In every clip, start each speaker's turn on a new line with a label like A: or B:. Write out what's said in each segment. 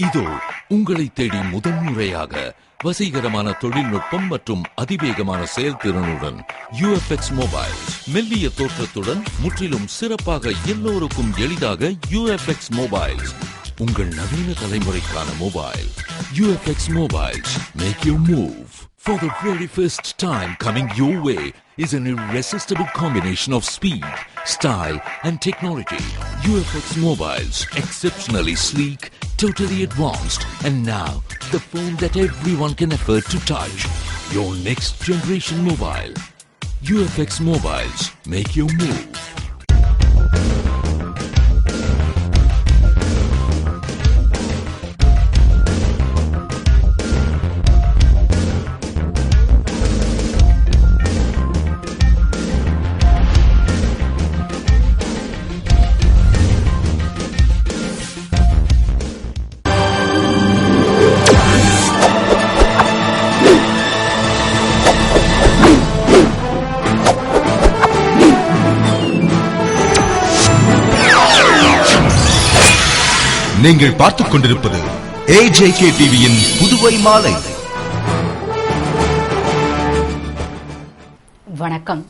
A: இதோ உங்களை தேடி முதன்முறையாக வசீகரமான தொழில்நுட்பம் மற்றும் அதிவேகமான செயல்திறனுடன் UFX மொபைல் மெல்லிய தோற்றத்துடன் முற்றிலும் சிறப்பாக எல்லோருக்கும் எளிதாக UFX மொபைல் உங்கள் நவீன தலைமுறைக்கான mobile UFX Mobiles make you move. For the very first time coming your way is an irresistible combination of speed, style and technology. UFX Mobiles, exceptionally sleek, totally advanced, and now the phone that everyone can afford to touch. Your next generation mobile. UFX Mobiles make you move.
B: நீங்கள் பார்த்துக் கொண்டிருப்பது AJK டிவியின் புதுவை மாலை.
C: வணக்கம்.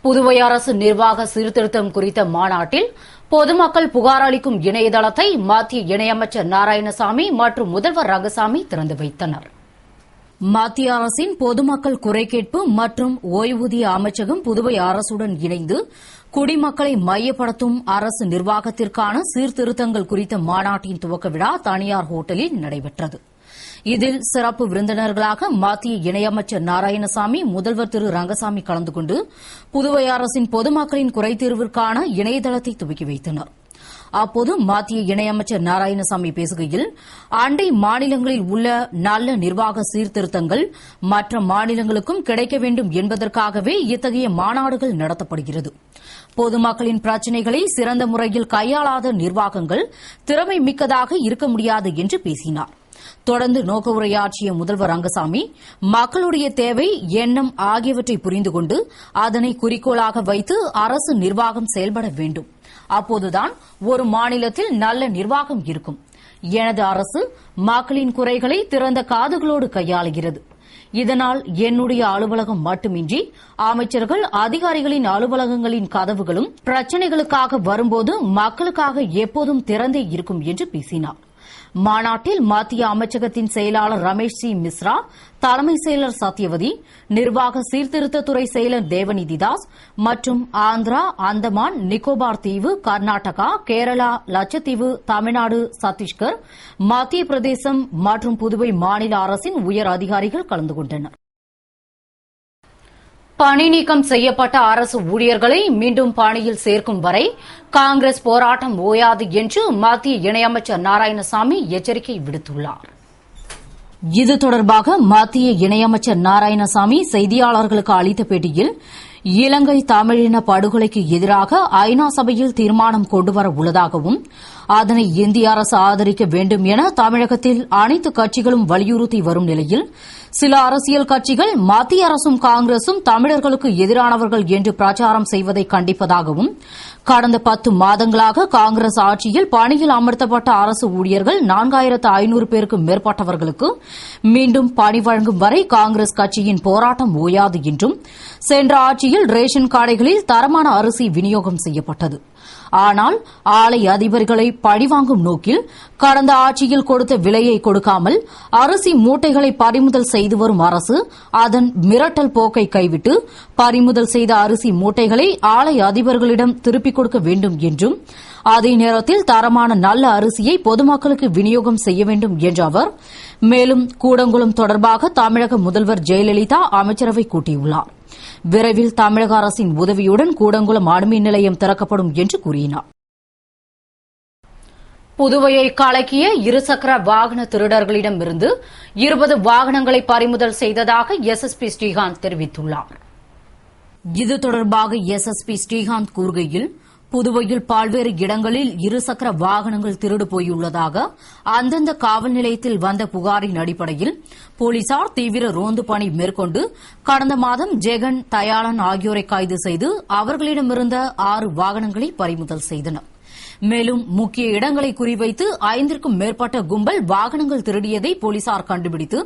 C: புதுவை அரசு நிர்வாக சீர்திருத்தம் குறித்த மாநாட்டில் பொதுமக்கள் புகார் அளிக்கும் இணையதளத்தை மத்திய இணையமைச்சர் நாராயணசாமி மற்றும் முதல்வர் ரங்கசாமி திறந்து வைத்தனர். மத்திய அரசின் பொதுமக்கள் குறை கேட்பு மற்றும் ஓய்வூதிய அமைச்சகம் புதுவை அரசுடன் இணைந்து குடிமக்களை மையப்படுத்தும் அரசு நிர்வாகத்திற்கான சீர்திருத்தங்கள் குறித்த மாநாட்டின் துவக்க விழா தனியார் ஹோட்டலில் நடைபெற்றது. இதில் சிறப்பு விருந்தினர்களாக மத்திய இணையமைச்சர் நாராயணசாமி, முதல்வர் திரு ரங்கசாமி கலந்து கொண்டு புதுவை அரசின் பொதுமக்களின் குறைதீர்விற்கான இணையதளத்தை துவக்கி வைத்தனர். அப்போது மத்திய இணையமைச்சர் நாராயணசாமி பேசுகையில், அண்டை மாநிலங்களில் உள்ள நல்ல நிர்வாக சீர்திருத்தங்கள் மற்ற மாநிலங்களுக்கும் கிடைக்க வேண்டும் என்பதற்காகவே இத்தகைய மாநாடுகள் நடத்தப்படுகிறது. பொதுமக்களின் பிரச்சினைகளை சிறந்த முறையில் கையாளாத நிர்வாகங்கள் திறமை மிக்கதாக இருக்க முடியாது என்று பேசினார். தொடர்ந்து நோக்க உரையாற்றிய முதல்வர் ரங்கசாமி, மக்களுடைய தேவை, எண்ணம் ஆகியவற்றை புரிந்து கொண்டு அதனை குறிக்கோளாக வைத்து அரசு நிர்வாகம் செயல்பட வேண்டும். அப்போதுதான் ஒரு மாநிலத்தில் நல்ல நிர்வாகம் இருக்கும். எனது அரசு மக்களின் குறைகளை திறந்த காதுகளோடு கையாளுகிறது. இதனால் என்னுடைய அலுவலகம் மட்டுமின்றி அமைச்சர்கள், அதிகாரிகளின் அலுவலகங்களின் கதவுகளும் பிரச்சினைகளுக்காக வரும்போது மக்களுக்காக எப்போதும் திறந்தே இருக்கும் என்று பேசினார். மாநாட்டில் மத்திய அமைச்சகத்தின் செயலாளர் ரமேஷ் சி மிஸ்ரா, தலைமை செயலர் சத்யவதி, நிர்வாக சீர்திருத்தத்துறை செயலர் தேவநிதிதாஸ் மற்றும் ஆந்திரா, அந்தமான், நிக்கோபார் தீவு, கர்நாடகா, கேரளா, லட்சத்தீவு, தமிழ்நாடு, சத்தீஸ்கர், மத்திய பிரதேசம் மற்றும் புதுவை மாநில அரசின் உயர் அதிகாரிகள் கலந்து கொண்டனர். பணி நீக்கம் செய்யப்பட்ட அரசு ஊழியர்களை மீண்டும் பணியில் சேர்க்கும் வரை காங்கிரஸ் போராட்டம் ஓயாது என்று மத்திய இணையமைச்சர் நாராயணசாமி எச்சரிக்கை விடுத்துள்ளார். இது தொடர்பாக மத்திய இணையமைச்சர் நாராயணசாமி செய்தியாளர்களுக்கு அளித்த பேட்டியில், இலங்கை தமிழின படுகொலைக்கு எதிராக ஐநா சபையில் தீர்மானம் கொண்டுவர உள்ளதாகவும் அதனை இந்திய அரசு ஆதரிக்க வேண்டும் என தமிழகத்தில் அனைத்து கட்சிகளும் வலியுறுத்தி வரும் நிலையில் சில அரசியல் கட்சிகள் மத்திய அரசும் காங்கிரசும் தமிழர்களுக்கு எதிரானவர்கள் என்று பிரச்சாரம் செய்வதை கண்டிப்பதாகவும், கடந்த 10 மாதங்களாக காங்கிரஸ் ஆட்சியில் பணியில் அமர்த்தப்பட்ட அரசு ஊழியர்கள் 4500 பேருக்கு மேற்பட்டவர்களுக்கு மீண்டும் பணி வழங்கும் வரை காங்கிரஸ் கட்சியின் போராட்டம் ஓயாது என்றும், சென்ற ஆட்சியில் ரேஷன் கடைகளில் தரமான அரிசி விநியோகம் செய்யப்பட்டது. ஆனால் ஆலை அதிபர்களை பழிவாங்கும் நோக்கில் கடந்த ஆட்சியில் கொடுத்த விலையை கொடுக்காமல் அரிசி மூட்டைகளை பறிமுதல் செய்து வரும் அரசு அதன் மிரட்டல் போக்கை கைவிட்டு பறிமுதல் செய்த அரிசி மூட்டைகளை ஆலை அதிபர்களிடம் திருப்பிக் கொடுக்க வேண்டும் என்றும், அதே நேரத்தில் தரமான நல்ல அரிசியை பொதுமக்களுக்கு விநியோகம் செய்ய வேண்டும் என்ற அவர், மேலும் கூடங்குளம் தொடர்பாக தமிழக முதல்வர் ஜெயலலிதா அமைச்சரவை கூட்டியுள்ளார். விரைவில் தமிழக அரசின் உதவியுடன் கூடங்குளம் அணுமின் நிலையம் திறக்கப்படும் என்று கூறினார். புதுவையை கலக்கிய இருசக்கர வாகன திருடர்களிடமிருந்து 20 வாகனங்களை பறிமுதல் செய்ததாக SSP ஸ்ரீகாந்த் தெரிவித்துள்ளார். இது தொடர்பாக SSP ஸ்ரீகாந்த் கூறுகையில், புதுவையில் பல்வேறு இடங்களில் இருசக்கர வாகனங்கள் திருடு போயுள்ளதாக அந்தந்த காவல் நிலையத்தில் வந்த புகாரின் அடிப்படையில் போலீசார் தீவிர ரோந்து பணி மேற்கொண்டு கடந்த மாதம் ஜெகன், தயாளன் ஆகியோரை கைது செய்து அவர்களிடமிருந்த 6 வாகனங்களை பறிமுதல் செய்தனர். மேலும் முக்கிய இடங்களை குறிவைத்து 5க்கும் மேற்பட்ட கும்பல் வாகனங்கள் திருடியதை போலீசார் கண்டுபிடித்து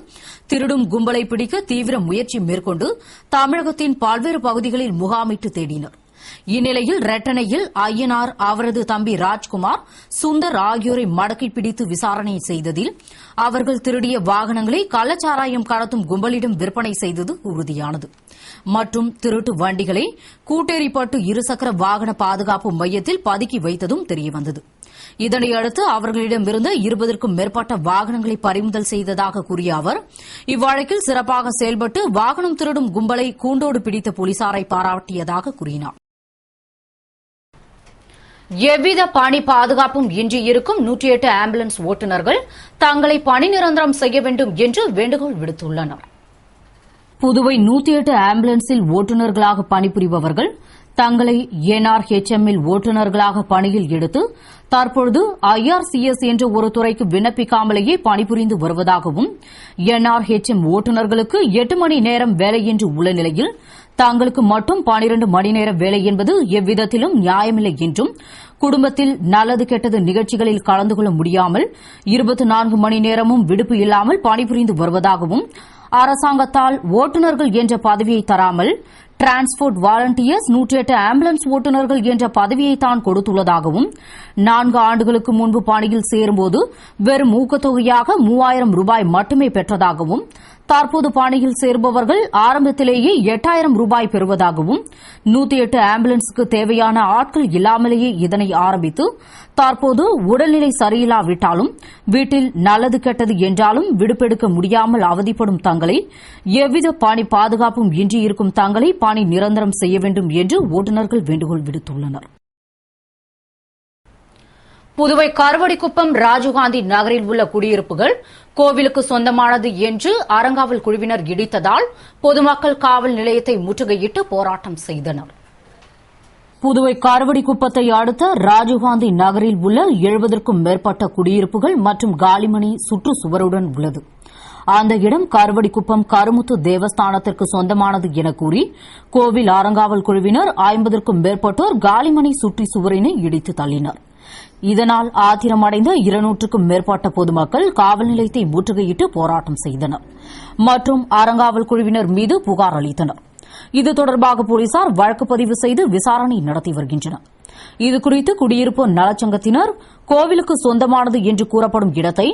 C: திருடும் கும்பலை பிடிக்க தீவிர முயற்சி மேற்கொண்டு தமிழகத்தின் பல்வேறு பகுதிகளில் முகாமிட்டு தேடினர். இந்நிலையில் ரெட்டனையில் ஐயனார், அவரது தம்பி ராஜ்குமார், சுந்தர் ஆகியோரை மடக்கி பிடித்து விசாரணை செய்ததில் அவர்கள் திருடிய வாகனங்களை கள்ளச்சாராயம் கடத்தும் கும்பலிடம் விற்பனை செய்தது உறுதியானது. மற்றும் திருட்டு வண்டிகளை கூட்டேரிப்பட்டு இருசக்கர வாகன பாதுகாப்பு மையத்தில் பதுக்கி வைத்ததும் தெரியவந்தது. இதனையடுத்து அவர்களிடமிருந்து 20க்கும் மேற்பட்ட வாகனங்களை பறிமுதல் செய்ததாக கூறிய அவர், இவ்வழக்கில் சிறப்பாக செயல்பட்டு வாகனம் திருடும் கும்பலை கூண்டோடு பிடித்த போலீசாரை பாராட்டியதாக கூறினார். எவ்வித பணி பாதுகாப்பும் இன்றி இருக்கும் 108 ஆம்புலன்ஸ் ஓட்டுநர்கள் தங்களை பணி நிரந்தரம் செய்ய வேண்டும் என்று வேண்டுகோள் விடுத்துள்ளனர். புதுவை 108 ஆம்புலன்ஸில் ஓட்டுநர்களாக பணிபுரிபவர்கள் தங்களை NRHM இல் ஓட்டுநர்களாக பணியில் எடுத்து தற்பொழுது IRCS என்ற ஒரு துறைக்கு விண்ணப்பிக்காமலேயே பணிபுரிந்து வருவதாகவும், NRHM ஓட்டுநர்களுக்கு 8 மணி நேரம் வேலை என்று உள்ள நிலையில் தங்களுக்கு மட்டும் 12 மணி நேர வேலை என்பது எவ்விதத்திலும் நியாயமில்லை என்றும், குடும்பத்தில் நல்லது கெட்டது நிகழ்ச்சிகளில் கலந்து கொள்ள முடியாமல் 24 மணி நேரமும் விடுப்பு இல்லாமல் பணிபுரிந்து வருவதாகவும், அரசாங்கத்தால் ஓட்டுநர்கள் என்ற பதவியை தராமல் டிரான்ஸ்போர்ட் வாலண்டியர்ஸ் 108 ஆம்புலன்ஸ் ஓட்டுநர்கள் என்ற பதவியை தான் கொடுத்துள்ளதாகவும், 4 ஆண்டுகளுக்கு முன்பு பணியில் சேரும்போது வெறும் ஊக்கத்தொகையாக 3000 ரூபாய் மட்டுமே பெற்றதாகவும், தற்போது பணியில் சேருபவர்கள் ஆரம்பத்திலேயே 8000 ரூபாய் பெறுவதாகவும், 108 ஆம்புலன்ஸுக்கு தேவையான ஆட்கள் இல்லாமலேயே இதனை ஆரம்பித்து தற்போது உடல்நிலை சரியில்லாவிட்டாலும் வீட்டில் நல்லது கெட்டது என்றாலும் விடுப்பெடுக்க முடியாமல் அவதிப்படும் தங்களை, எவ்வித பணி பாதுகாப்பும் இன்றி இருக்கும் தங்களை பணி நிரந்தரம் செய்ய வேண்டும் என்று ஓட்டுநர்கள் வேண்டுகோள் விடுத்துள்ளனர். புதுவை கருவடிக்குப்பம் ராஜீவ்காந்தி நகரில் உள்ள குடியிருப்புகள் கோவிலுக்கு சொந்தமானது என்று அறங்காவல் குழுவினர் இடித்ததால் பொதுமக்கள் காவல் நிலையத்தை முற்றுகையிட்டு போராட்டம் செய்தனர். புதுவை கருவடிக்குப்பத்தை அடுத்த ராஜீவ்காந்தி நகரில் உள்ள 70க்கும் மேற்பட்ட குடியிருப்புகள் மற்றும் காலிமணி சுற்றுச்சுவருடன் உள்ளது. அந்த இடம் கருவடிக்குப்பம் கருமுத்து தேவஸ்தானத்திற்கு சொந்தமானது என கூறி கோவில் அறங்காவல் குழுவினர் 50க்கும் மேற்பட்டோர் காலிமணி சுற்றுச்சுவரினை இடித்து தள்ளினர். இதனால் ஆத்திரமடைந்த 200க்கும் மேற்பட்ட பொதுமக்கள் காவல் நிலையத்தை முற்றுகையிட்டு போராட்டம் செய்தனர் மற்றும் அறங்காவல் குழுவினர் மீது புகார் அளித்தனர். இது தொடர்பாக போலீசார் வழக்கு பதிவு செய்து விசாரணை நடத்தி வருகின்றனர். இதுகுறித்து குடியிருப்பு நலச்சங்கத்தினர் கோவிலுக்கு சொந்தமானது என்று கூறப்படும் இடத்தை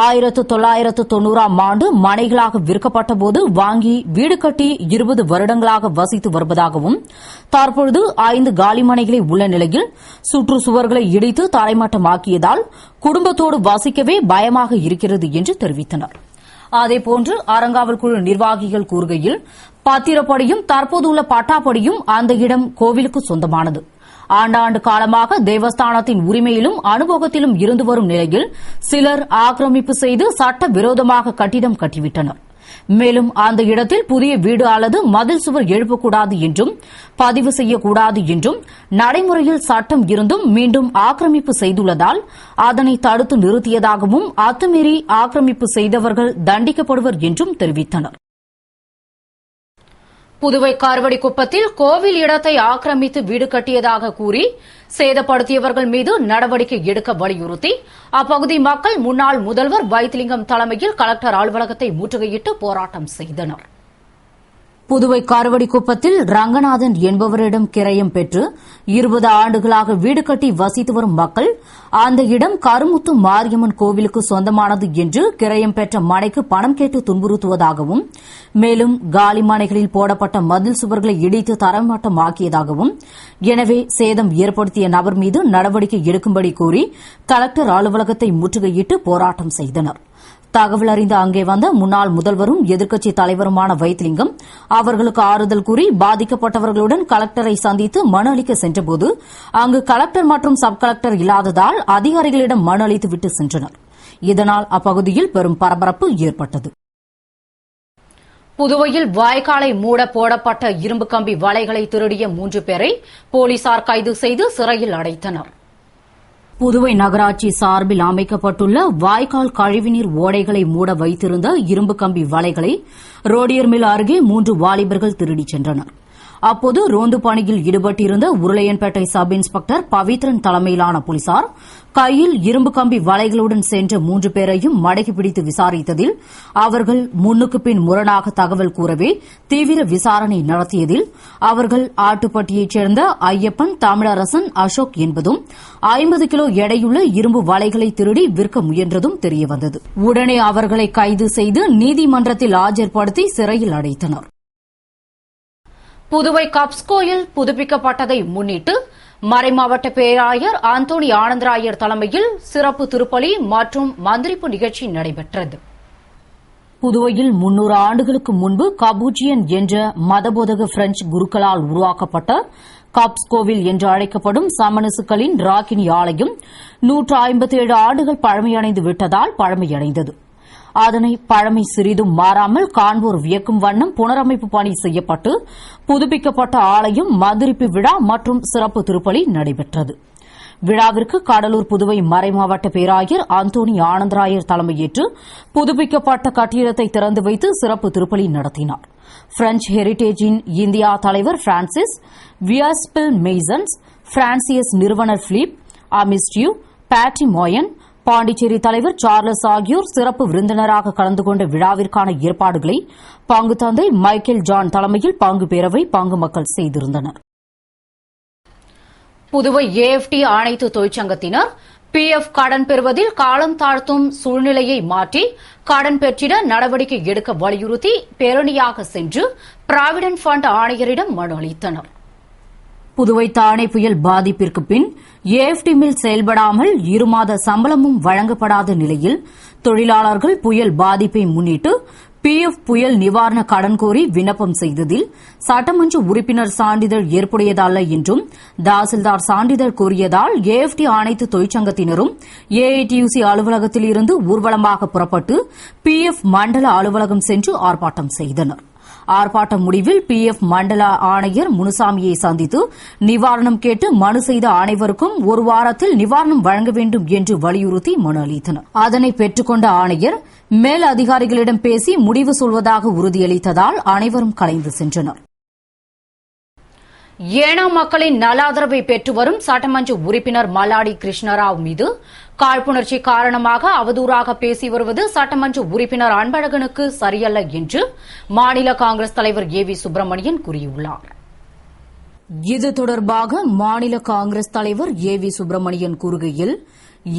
C: 1990ஆம் ஆண்டு மனைகளாக விற்கப்பட்டபோது வாங்கி வீடு கட்டி 20 வருடங்களாக வசித்து வருவதாகவும், தற்பொழுது 5 காலி மனைகளை உள்ள நிலையில் சுற்றுச்சுவர்களை இடித்து தரைமட்டமாக்கியதால் குடும்பத்தோடு வசிக்கவே பயமாக இருக்கிறது என்று தெரிவித்தனர். அதேபோன்று அறங்காவல் குழு நிர்வாகிகள் கூறுகையில், பத்திரப்படியும் தற்போதுள்ள பட்டாப்படியும் அந்த இடம் கோவிலுக்கு சொந்தமானது. ஆண்டாண்டு காலமாக தேவஸ்தானத்தின் உரிமையிலும் அனுபவத்திலும் இருந்து வரும் நிலையில் சிலர் ஆக்கிரமிப்பு செய்து சட்ட விரோதமாக கட்டிடம் கட்டிவிட்டனர். மேலும் அந்த இடத்தில் புதிய வீடு அல்லது மதில் சுவர் எழுப்பக்கூடாது என்றும், பதிவு செய்யக்கூடாது என்றும் நடைமுறையில் சட்டம் இருந்தும் மீண்டும் ஆக்கிரமிப்பு செய்துள்ளதால் அதனை தடுத்து நிறுத்தியதாகவும், அத்துமீறி ஆக்கிரமிப்பு செய்தவர்கள் தண்டிக்கப்படுவர் என்றும் தெரிவித்தனர். புதுவை கருவடிக்குப்பத்தில் கோவில் இடத்தை ஆக்கிரமித்து வீடு கட்டியதாக கூறி சேதப்படுத்தியவர்கள் மீது நடவடிக்கை எடுக்க வலியுறுத்தி அப்பகுதி மக்கள் முன்னாள் முதல்வர் வைத்திலிங்கம் தலைமையில் கலெக்டர் அலுவலகத்தை முற்றுகையிட்டு போராட்டம் செய்தனர். புதுவை கருவடிக்குப்பத்தில் ரங்கநாதன் என்பவரிடம் கிரயம் பெற்று 20 ஆண்டுகளாக வீடு கட்டி வசித்து வரும் மக்கள் அந்த இடம் கருமுத்து மாரியம்மன் கோவிலுக்கு சொந்தமானது என்று கிரயம் பெற்ற மனைக்கு பணம் கேட்டு துன்புறுத்துவதாகவும், மேலும் காலி மனைகளில் போடப்பட்ட மதில் சுவர்களை இடித்து தரமட்டமாக்கியதாகவும், எனவே சேதம் ஏற்படுத்திய நபர் மீது நடவடிக்கை எடுக்கும்படி கோரி கலெக்டர் அலுவலகத்தை முற்றுகையிட்டு போராட்டம் செய்தனர். தகவல் அறிந்து அங்கே வந்த முன்னாள் முதல்வரும் எதிர்க்கட்சித் தலைவருமான வைத்திலிங்கம் அவர்களுக்கு ஆறுதல் கூறி பாதிக்கப்பட்டவர்களுடன் கலெக்டரை சந்தித்து மனு அளிக்க சென்றபோது அங்கு கலெக்டர் மற்றும் சப் கலெக்டர் இல்லாததால் அதிகாரிகளிடம் மனு அளித்துவிட்டு சென்றனர். இதனால் அப்பகுதியில் பெரும் பரபரப்பு ஏற்பட்டது. புதுவையில் வாய்க்காலை மூட போடப்பட்ட இரும்பு கம்பி வலைகளை திருடிய 3 பேரை போலீசார் கைது செய்து சிறையில் அடைத்தனர். புதுவை நகராட்சி சார்பில் அமைக்கப்பட்டுள்ள வாய்க்கால் கழிவுநீர் ஓடைகளை மூட வைத்திருந்த இரும்பு கம்பி வலைகளை ரோடியர் மில் அருகே 3 வாலிபர்கள் திருடிச் சென்றனர். அப்போது ரோந்து பணியில் ஈடுபட்டிருந்த உருளையன்பேட்டை சப் இன்ஸ்பெக்டர் பவித்ரன் தலைமையிலான போலீசார் கையில் இரும்பு கம்பி வலைகளுடன் சென்ற 3 பேரையும் மடக்கி பிடித்து விசாரித்ததில் அவர்கள் முன்னுக்கு பின் முரணாக தகவல் கூறவே தீவிர விசாரணை நடத்தியதில் அவர்கள் ஆட்டுப்பட்டியைச் சேர்ந்த ஐயப்பன், தமிழரசன், அசோக் என்பதும் 50 கிலோ எடையுள்ள இரும்பு வலைகளை திருடி விற்க முயன்றதும் தெரியவந்தது. உடனே அவர்களை கைது செய்து நீதிமன்றத்தில் ஆஜர்படுத்தி சிறையில் அடைத்தனர். புதுவை கப்ஸ் கோயில் புதுப்பிக்கப்பட்டதை முன்னிட்டு மறைமாவட்ட பேராயர் அந்தோணி ஆனந்தராயர் தலைமையில் சிறப்பு திருப்பலி மற்றும் மந்திரிப்பு நிகழ்ச்சி நடைபெற்றது. புதுவையில் 300 ஆண்டுகளுக்கு முன்பு கபூச்சியன் என்ற மதபோதக பிரெஞ்சு குருக்களால் உருவாக்கப்பட்ட கப்ஸ் கோவில் என்று அழைக்கப்படும் சமணசுக்களின் ராக்கினி ஆலயம் 157 ஆண்டுகள் பழமையடைந்து விட்டதால் பழமையடைந்தது. அதனை பழமை சிறிதும் மாறாமல் காண்போர் வியக்கும் வண்ணம் புனரமைப்பு பணி செய்யப்பட்டு புதுப்பிக்கப்பட்ட ஆலயம் மந்திரிப்பு விழா மற்றும் சிறப்பு திருப்பலி நடைபெற்றது. விழாவிற்கு கடலூர் புதுவை மறைமாவட்ட பேராயர் அந்தோணி ஆனந்தராயர் தலைமையேற்று புதுப்பிக்கப்பட்ட கட்டிடத்தை திறந்து வைத்து சிறப்பு திருப்பலி நடத்தினார். பிரெஞ்சு ஹெரிடேஜின் இந்தியா தலைவர் பிரான்சிஸ், வியாஸ்பில் மெய்சன்ஸ், பிரான்சியஸ் நிறுவனர் பிலிப் அமிஸ்டியூ, பேட்டி மோயன், பாண்டிச்சேரி தலைவர் சார்லஸ் ஆகியோர் சிறப்பு விருந்தினராக கலந்து கொண்ட விழாவிற்கான ஏற்பாடுகளை பங்கு தந்தை மைக்கேல் ஜான் தலைமையில் பங்கு பேரவை பங்கு மக்கள் செய்திருந்தனர். புதுவை ஏஎப்டி அனைத்து தொழிற்சங்கத்தினர் பிஎஃப் கடன் பெறுவதில் காலம் தாழ்த்தும் சூழ்நிலையை மாற்றி கடன் பெற்றிட நடவடிக்கை எடுக்க வலியுறுத்தி பேரணியாக சென்று பிராவிடன்ட் ஃபண்ட் ஆணையரிடம் மனு அளித்தனர். புதுவை தானே புயல் பாதிப்பிற்கு பின் ஏஎப்டி மில் செயல்படாமல் 2 மாத சம்பளமும் வழங்கப்படாத நிலையில் தொழிலாளர்கள் புயல் பாதிப்பை முன்னிட்டு பிஎஃப் புயல் நிவாரண கடன் கோரி விண்ணப்பம் செய்ததில் சட்டமன்ற உறுப்பினர் சான்றிதழ் ஏற்புடையதல்ல என்றும் தாசில்தார் சான்றிதழ் கோரியதால் ஏஎப்டி அனைத்து தொழிற்சங்கத்தினரும் ஏஐடியுசி அலுவலகத்தில் இருந்து ஊர்வலமாக புறப்பட்டு பிஎஃப் மண்டல அலுவலகம் சென்று ஆர்ப்பாட்டம் செய்தனர். ஆர்ப்பாட்ட முடிவில் பிஎஃப் மண்டல ஆணையர் முனுசாமியை சந்தித்து நிவாரணம் கேட்டு மனு செய்த அனைவருக்கும் 1 வாரத்தில் நிவாரணம் வழங்க வேண்டும் என்று வலியுறுத்தி மனு அளித்தனர். அதனை பெற்றுக்கொண்ட ஆணையர் மேல் அதிகாரிகளிடம் பேசி முடிவு சொல்வதாக உறுதியளித்ததால் அனைவரும் கலைந்து சென்றனர். ஏனாம் மக்களின் நலாதரவை பெற்று வரும் சட்டமன்ற உறுப்பினர் மல்லாடி கிருஷ்ணராவ் மீது காழ்ப்புணர்ச்சி காரணமாக அவதூறாக பேசி வருவது சட்டமன்ற உறுப்பினர் அன்பழகனுக்கு சரியல்ல என்று மாநில காங்கிரஸ் தலைவர் ஏவி சுப்பிரமணியன் கூறியுள்ளார். இது தொடர்பாக மாநில காங்கிரஸ் தலைவர் ஏவி சுப்பிரமணியன் கூறுகையில்,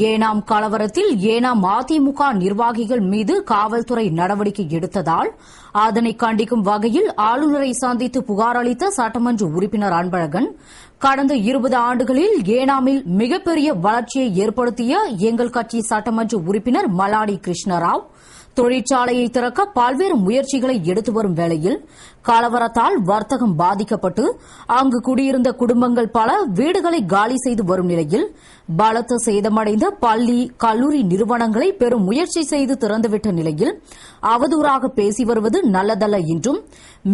C: ஏனாம் கலவரத்தில் ஏனாம் அதிமுக நிர்வாகிகள் மீது காவல்துறை நடவடிக்கை எடுத்ததால் அதனை கண்டிக்கும் வகையில் ஆளுநரை சந்தித்து புகார் அளித்த சட்டமன்ற உறுப்பினர் அன்பழகன், கடந்த 20 ஆண்டுகளில் ஏனாமில் மிகப்பெரிய வளர்ச்சியை ஏற்படுத்திய எங்கள் கட்சி சட்டமன்ற உறுப்பினர் மல்லாடி கிருஷ்ணராவ் தொழிற்சாலையை திறக்க பல்வேறு முயற்சிகளை எடுத்து வரும் வேளையில் கலவரத்தால் வர்த்தகம் பாதிக்கப்பட்டு அங்கு குடியிருந்த குடும்பங்கள் பல வீடுகளை காலி செய்து வரும் நிலையில் பலத்த சேதமடைந்த பள்ளி, கல்லூரி நிறுவனங்களை பெரும் முயற்சி செய்து திறந்துவிட்ட நிலையில் அவதூறாக பேசி வருவது நல்லதல்ல என்றும்,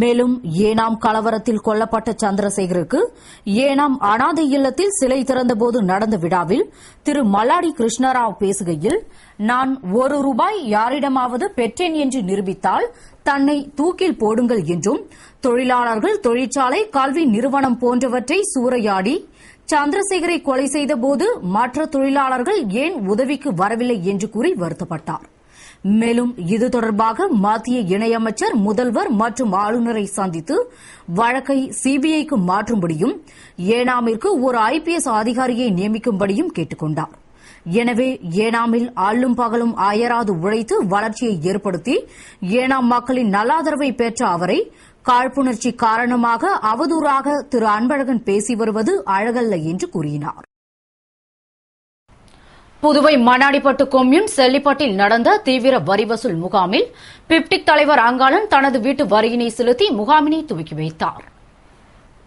C: மேலும் ஏனாம் கலவரத்தில் கொல்லப்பட்ட சந்திரசேகருக்கு ஏனாம் அனாதை இல்லத்தில் சிலை திறந்தபோது நடந்த விழாவில் திரு மல்லாடி கிருஷ்ணராவ் பேசுகையில், நான் 1 ரூபாய் யாரிடமாவது பெற்றேன் என்று நிரூபித்தால் தன்னை தூக்கில் போடுங்கள் என்றும், தொழிலாளர்கள் தொழிற்சாலை, கல்வி நிறுவனம் போன்றவற்றை சூறையாடி சந்திரசேகரை கொலை செய்தபோது மற்ற தொழிலாளர்கள் ஏன் உதவிக்கு வரவில்லை என்று கூறி வருத்தப்பட்டார். மேலும் இது தொடர்பாக மத்திய இணையமைச்சர், முதல்வர் மற்றும் ஆளுநரை சந்தித்து வழக்கை சிபிஐக்கு மாற்றும்படியும் ஏனாமிற்கு ஒரு ஐபிஎஸ் அதிகாரியை நியமிக்கும்படியும் கேட்டுக் கொண்டார். எனவே ஏனாமில் அல்லும் பகலும் அயராது உழைத்து வளர்ச்சியை ஏற்படுத்தி ஏனாம் மக்களின் நல்லாதரவை பெற்ற அவரை காழ்ப்புணர்ச்சி காரணமாக அவதூறாக திரு அன்பழகன் பேசி வருவது அழகல்ல என்று கூறினார். புதுவை மண்ணாடிப்பட்டு கொம்யூன் செல்லிப்பட்டில் நடந்த தீவிர வரி வசூல் முகாமில் பிப்டிக் தலைவர் அங்காளன் தனது வீட்டு வரியினை செலுத்தி முகாமினை துவக்கி வைத்தார்.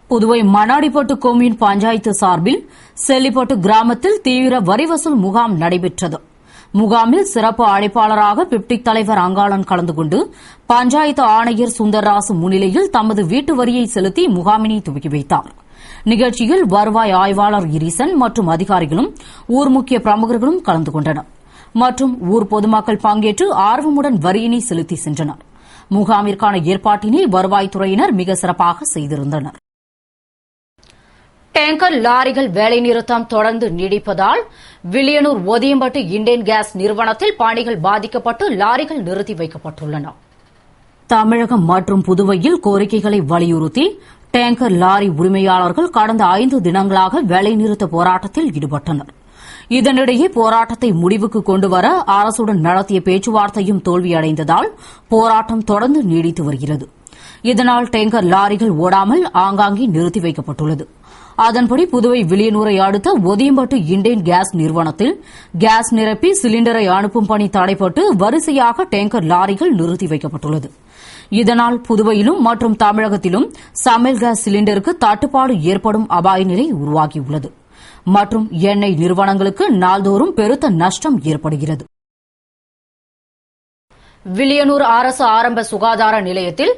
C: புதுவை மண்ணாடிப்பட்டு கொம்யூன் பஞ்சாயத்து சார்பில் செல்லிப்பட்டு கிராமத்தில் தீவிர வரி வசூல் முகாம் நடைபெற்றது. முகாமில் சிறப்பு அழைப்பாளராக பிப்டிக் தலைவர் அங்காளன் கலந்து கொண்டு பஞ்சாயத்து ஆணையர் சுந்தர்ராசு முன்னிலையில் தமது வீட்டு வரியை செலுத்தி முகாமினை துவக்கி வைத்தார். நிகழ்ச்சியில் வருவாய் ஆய்வாளர் இரிசன் மற்றும் அதிகாரிகளும் ஊர் முக்கிய பிரமுகர்களும் கலந்து கொண்டனர் மற்றும் ஊர் பொதுமக்கள் பங்கேற்று ஆர்வமுடன் வரியினை செலுத்தி சென்றனர். முகாமிற்கான ஏற்பாட்டினை வருவாய்த்துறையினர் மிக சிறப்பாக செய்திருந்தனர். டேங்கர் லாரிகள் வேலைநிறுத்தம் தொடர்ந்து நீடிப்பதால் வில்லியனூர் ஒதியம்பட்டு இண்டேன் கேஸ் நிறுவனத்தில் பணிகள் பாதிக்கப்பட்டு லாரிகள் நிறுத்தி வைக்கப்பட்டுள்ளன. தமிழகம் மற்றும் புதுவையில் கோரிக்கைகளை வலியுறுத்தி டேங்கர் லாரி உரிமையாளர்கள் கடந்த 5 தினங்களாக வேலைநிறுத்த போராட்டத்தில் ஈடுபட்டனர். இதனிடையே போராட்டத்தை முடிவுக்கு கொண்டுவர அரசுடன் நடத்திய பேச்சுவார்த்தையும் தோல்வியடைந்ததால் போராட்டம் தொடர்ந்து நீடித்து வருகிறது. இதனால் டேங்கர் லாரிகள் ஓடாமல் ஆங்காங்கே நிறுத்தி வைக்கப்பட்டுள்ளது. அதன்படி புதுவை வில்லியனூரை அடுத்த ஒதியம்பட்டு இண்டேன் கேஸ் நிறுவனத்தில் கேஸ் நிரப்பி சிலிண்டரை அனுப்பும் பணி தடைபட்டு வரிசையாக டேங்கர் லாரிகள் நிறுத்தி வைக்கப்பட்டுள்ளது. இதனால் புதுவையிலும் மற்றும் தமிழகத்திலும் சமையல் கேஸ் சிலிண்டருக்கு தட்டுப்பாடு ஏற்படும் அபாய நிலை உருவாகியுள்ளது மற்றும் எண்ணெய் நிறுவனங்களுக்கு நாள்தோறும் பெருத்த நஷ்டம் ஏற்படுகிறது. வில்லியனூர் அரசு ஆரம்ப சுகாதார நிலையத்தில்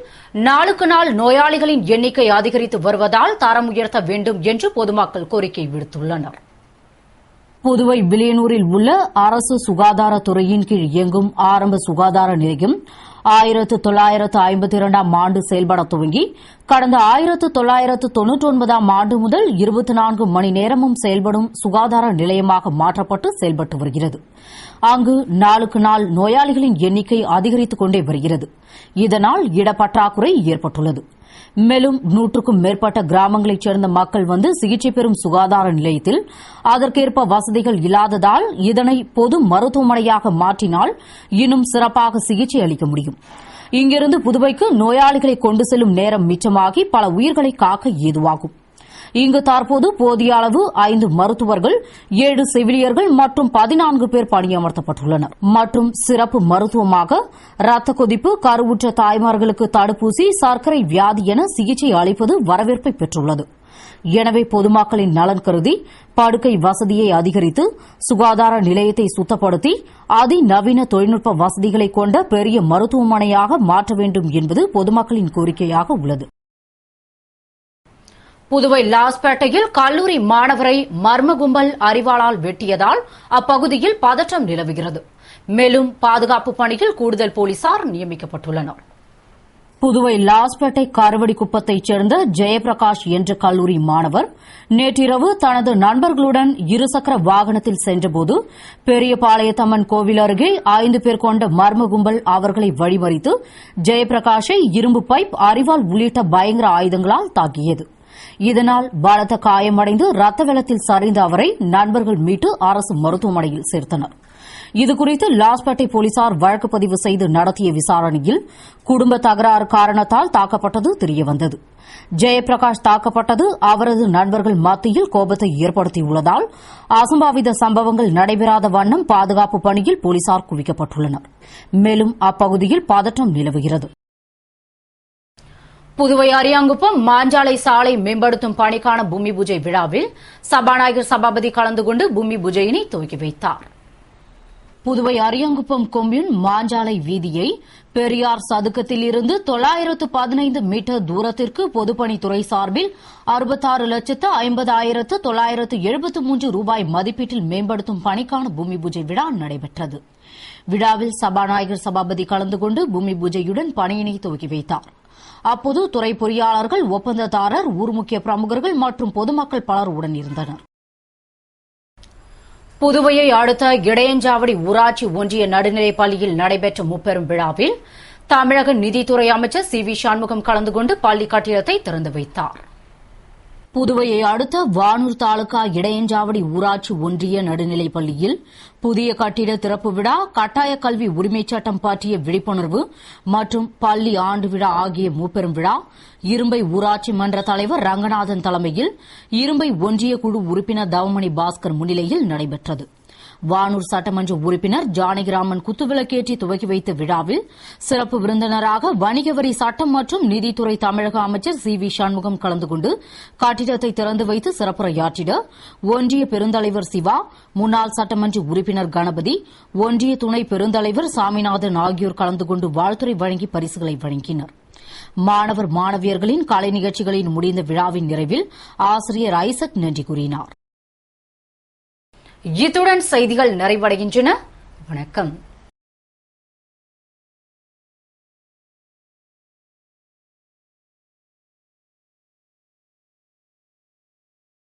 C: நாளுக்கு நாள் நோயாளிகளின் எண்ணிக்கை அதிகரித்து வருவதால் தரம் உயர்த்த வேண்டும் என்று பொதுமக்கள் கோரிக்கை விடுத்துள்ளனர். புதுவை வில்லியனூரில் உள்ள அரசு சுகாதாரத்துறையின் கீழ் இயங்கும் ஆரம்ப சுகாதார நிலையம் 1952ஆம் ஆண்டு செயல்பட துவங்கி கடந்த 1999ஆம் ஆண்டு முதல் 24 மணி நேரமும் செயல்படும் சுகாதார நிலையமாக மாற்றப்பட்டு செயல்பட்டு வருகிறது. அங்கு நாளுக்கு நாள் நோயாளிகளின் எண்ணிக்கை அதிகரித்துக் கொண்டே வருகிறது. இதனால் இடப்பற்றாக்குறை ஏற்பட்டுள்ளது. மேலும் 100க்கும் மேற்பட்ட கிராமங்களைச் சேர்ந்த மக்கள் வந்து சிகிச்சை பெறும் சுகாதார நிலையத்தில் அதற்கேற்ப வசதிகள் இல்லாததால் இதனை பொது மருத்துவமனையாக மாற்றினால் இன்னும் சிறப்பாக சிகிச்சை அளிக்க முடியும். இங்கிருந்து புதுவைக்கு நோயாளிகளை கொண்டு செல்லும் நேரம் மிச்சமாகி பல உயிர்களை காக்க ஏதுவாகும். இங்கு தற்போது போதிய அளவு 5 மருத்துவர்கள் 7 செவிலியர்கள் மற்றும் 14 பேர் பணியமர்த்தப்பட்டுள்ளனர். மற்றும் சிறப்பு மருத்துவமாக ரத்த கொதிப்பு, கருவுற்ற தாய்மார்களுக்கு தடுப்பூசி, சர்க்கரை வியாதி என சிகிச்சை அளிப்பது வரவேற்பை பெற்றுள்ளது. எனவே பொதுமக்களின் நலன் கருதி படுக்கை வசதியை அதிகரித்து சுகாதார நிலையத்தை சுத்தப்படுத்தி அதிநவீன தொழில்நுட்ப வசதிகளை கொண்ட பெரிய மருத்துவமனையாக மாற்ற வேண்டும் என்பது பொதுமக்களின் கோரிக்கையாக உள்ளது. புதுவை லாஸ்பேட்டையில் கல்லூரி மாணவரை மர்ம கும்பல் அரிவாளால் வெட்டியதால் அப்பகுதியில் பதற்றம் நிலவுகிறது. மேலும் பாதுகாப்பு பணியில் கூடுதல் போலீசார் நியமிக்கப்பட்டுள்ளனர். புதுவை லாஸ்பேட்டை காரவடிக்குப்பத்தைச் சேர்ந்த ஜெயபிரகாஷ் என்ற கல்லூரி மாணவர் நேற்றிரவு தனது நண்பர்களுடன் இருசக்கர வாகனத்தில் சென்றபோது பெரியபாளையத்தம்மன் கோவில் அருகே 5 பேர் கொண்ட மர்ம கும்பல் அவர்களை வழிமறித்து ஜெயபிரகாஷை இரும்பு பைப், அரிவாள் உள்ளிட்ட பயங்கர ஆயுதங்களால் தாக்கியது. இதனால் பலத்த காயமடைந்து ரத்த வெள்ளத்தில் சரிந்த அவரை நண்பர்கள் மீட்டு அரசு மருத்துவமனையில் சேர்த்தனர். இதுகுறித்து லாஸ்பேட்டை போலீசார் வழக்கு பதிவு செய்து நடத்திய விசாரணையில் குடும்ப தகராறு காரணத்தால் தாக்கப்பட்டது தெரியவந்தது. ஜெயபிரகாஷ் தாக்கப்பட்டது அவரது நண்பர்கள் மத்தியில் கோபத்தை ஏற்படுத்தியுள்ளதால் அசம்பாவித சம்பவங்கள் நடைபெறாத வண்ணம் பாதுகாப்பு பணியில் போலீசார் குவிக்கப்பட்டுள்ளனர். மேலும் அப்பகுதியில் பதற்றம் நிலவுகிறது. புதுவை அரியாங்குப்பம் மாஞ்சாலை சாலை மேம்படுத்தும் பணிக்கான பூமி பூஜை விழாவில் சபாநாயகர் சபாபதி கலந்து கொண்டு பூமி பூஜையினை துவக்கி வைத்தார். புதுவை அரியாங்குப்பம் கொம்யூன் மாஞ்சாலை வீதியை பெரியார் சதுக்கத்தில் இருந்து 915 மீட்டர் தூரத்திற்கு பொதுப்பணித்துறை சார்பில் 66,50,973 ரூபாய் மதிப்பீட்டில் மேம்படுத்தும் பணிக்கான பூமி பூஜை விழா நடைபெற்றது. விழாவில் சபாநாயகர் சபாபதி கலந்து கொண்டு பூமி பூஜையுடன் பணியினை துவக்கி வைத்தார். அப்போது துறை பொறியாளர்கள், ஒப்பந்ததாரர், ஊர் முக்கிய பிரமுகர்கள் மற்றும் பொதுமக்கள் பலர் உடன் இருந்தனர். புதுவையை அடுத்த இடையஞ்சாவடி ஊராட்சி ஒன்றிய நடுநிலைப் பள்ளியில் நடைபெற்ற முப்பெரும் விழாவில் தமிழக நிதித்துறை அமைச்சர் சி.வி. சண்முகம் கலந்து கொண்டு பள்ளி கட்டிடத்தை திறந்து வைத்தார். புதுவையை அடுத்த வானூர் தாலுகா இடையஞ்சாவடி ஊராட்சி ஒன்றிய நடுநிலைப் பள்ளியில் புதிய கட்டிட திறப்பு விழா, கட்டாய கல்வி உரிமைச் சட்டம் பற்றிய விழிப்புணர்வு மற்றும் பள்ளி ஆண்டு விழா ஆகிய முப்பெரும் விழா இரும்பை ஊராட்சி மன்ற தலைவர் ரங்கநாதன் தலைமையில் இரும்பை ஒன்றிய குழு உறுப்பினர் தவமணி பாஸ்கர் முன்னிலையில் நடைபெற்றது. வானூர் சட்டமன்ற உறுப்பினர் ஜானகிராமன் குத்துவிளக்கேற்றி துவக்கி வைத்த விழாவில் சிறப்பு விருந்தினராக வணிக வரி, சட்டம் மற்றும் நீதித்துறை தமிழக அமைச்சர் சி.வி. சண்முகம் கலந்து கொண்டு கட்டிடத்தை திறந்து வைத்து சிறப்புரையாற்றிட ஒன்றிய பெருந்தலைவர் சிவா, முன்னாள் சட்டமன்ற உறுப்பினர் கணபதி, ஒன்றிய துணை பெருந்தலைவர் சாமிநாதன் ஆகியோர் கலந்து கொண்டு வாழ்த்துரை வழங்கி பரிசுகளை வழங்கினர். மாணவர் மாணவியர்களின் கலை நிகழ்ச்சிகளில் முடிந்த விழாவின் நிறைவில் ஆசிரியர் ஐசக் நன்றி கூறினார். இத்துடன் செய்திகள் நிறைவடைகின்றன. வணக்கம்.